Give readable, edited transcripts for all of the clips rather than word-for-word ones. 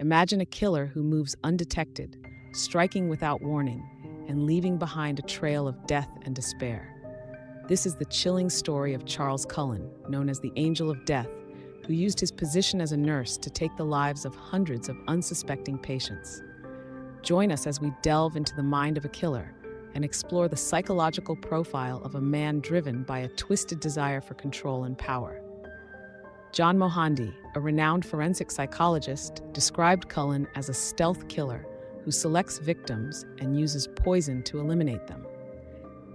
Imagine a killer who moves undetected, striking without warning, and leaving behind a trail of death and despair. This is the chilling story of Charles Cullen, known as the Angel of Death, who used his position as a nurse to take the lives of hundreds of unsuspecting patients. Join us as we delve into the mind of a killer and explore the psychological profile of a man driven by a twisted desire for control and power. John Mohanty, a renowned forensic psychologist, described Cullen as a stealth killer who selects victims and uses poison to eliminate them.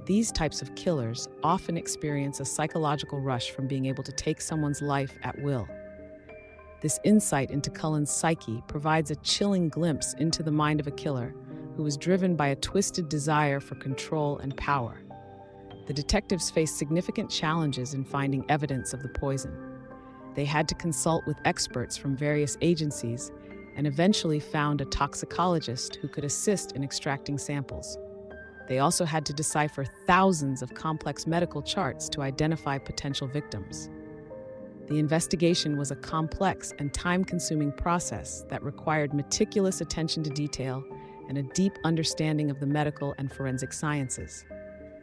These types of killers often experience a psychological rush from being able to take someone's life at will. This insight into Cullen's psyche provides a chilling glimpse into the mind of a killer who is driven by a twisted desire for control and power. The detectives faced significant challenges in finding evidence of the poison. They had to consult with experts from various agencies and eventually found a toxicologist who could assist in extracting samples. They also had to decipher thousands of complex medical charts to identify potential victims. The investigation was a complex and time-consuming process that required meticulous attention to detail and a deep understanding of the medical and forensic sciences.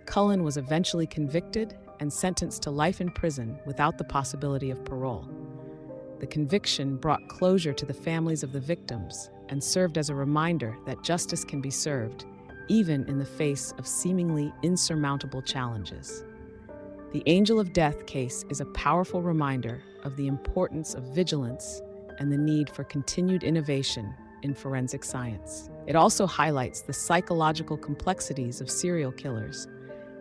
Cullen was eventually convicted and sentenced to life in prison without the possibility of parole. The conviction brought closure to the families of the victims and served as a reminder that justice can be served, even in the face of seemingly insurmountable challenges. The Angel of Death case is a powerful reminder of the importance of vigilance and the need for continued innovation in forensic science. It also highlights the psychological complexities of serial killers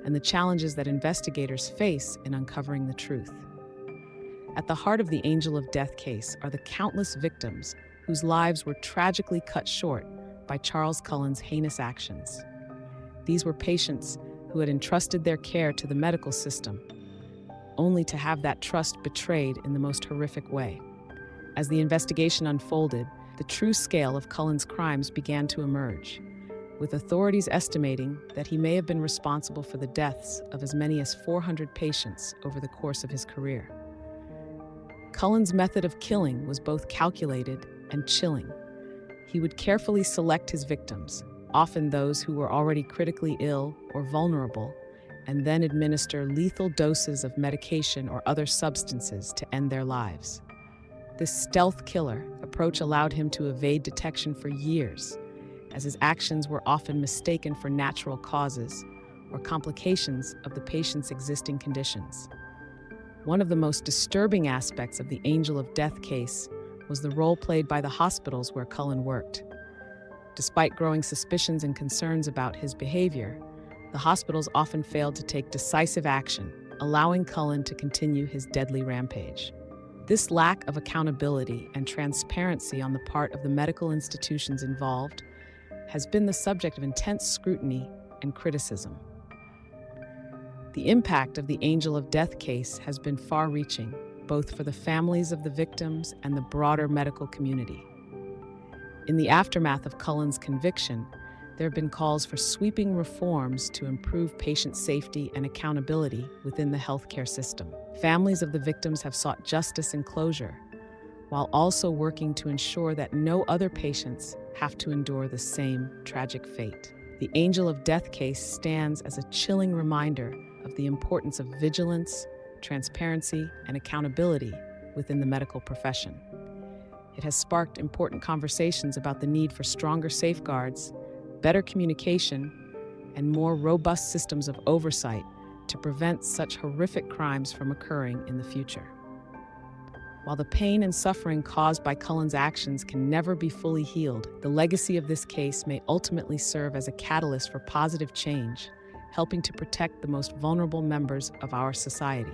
and the challenges that investigators face in uncovering the truth. At the heart of the Angel of Death case are the countless victims whose lives were tragically cut short by Charles Cullen's heinous actions. These were patients who had entrusted their care to the medical system, only to have that trust betrayed in the most horrific way. As the investigation unfolded, the true scale of Cullen's crimes began to emerge, with authorities estimating that he may have been responsible for the deaths of as many as 400 patients over the course of his career. Cullen's method of killing was both calculated and chilling. He would carefully select his victims, often those who were already critically ill or vulnerable, and then administer lethal doses of medication or other substances to end their lives. This stealth killer approach allowed him to evade detection for years, as his actions were often mistaken for natural causes or complications of the patient's existing conditions. One of the most disturbing aspects of the Angel of Death case was the role played by the hospitals where Cullen worked. Despite growing suspicions and concerns about his behavior, the hospitals often failed to take decisive action, allowing Cullen to continue his deadly rampage. This lack of accountability and transparency on the part of the medical institutions involved has been the subject of intense scrutiny and criticism. The impact of the Angel of Death case has been far-reaching, both for the families of the victims and the broader medical community. In the aftermath of Cullen's conviction, there have been calls for sweeping reforms to improve patient safety and accountability within the healthcare system. Families of the victims have sought justice and closure, while also working to ensure that no other patients have to endure the same tragic fate. The Angel of Death case stands as a chilling reminder of the importance of vigilance, transparency, and accountability within the medical profession. It has sparked important conversations about the need for stronger safeguards, better communication, and more robust systems of oversight to prevent such horrific crimes from occurring in the future. While the pain and suffering caused by Cullen's actions can never be fully healed, the legacy of this case may ultimately serve as a catalyst for positive change, helping to protect the most vulnerable members of our society.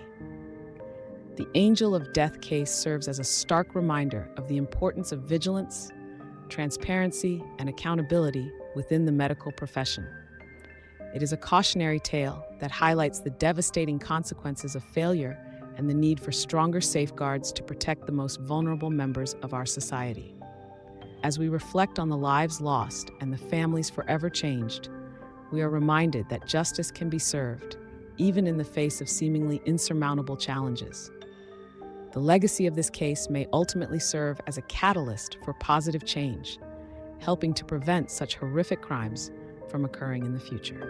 The Angel of Death case serves as a stark reminder of the importance of vigilance, transparency, and accountability within the medical profession. It is a cautionary tale that highlights the devastating consequences of failure and the need for stronger safeguards to protect the most vulnerable members of our society. As we reflect on the lives lost and the families forever changed, we are reminded that justice can be served, even in the face of seemingly insurmountable challenges. The legacy of this case may ultimately serve as a catalyst for positive change, helping to prevent such horrific crimes from occurring in the future.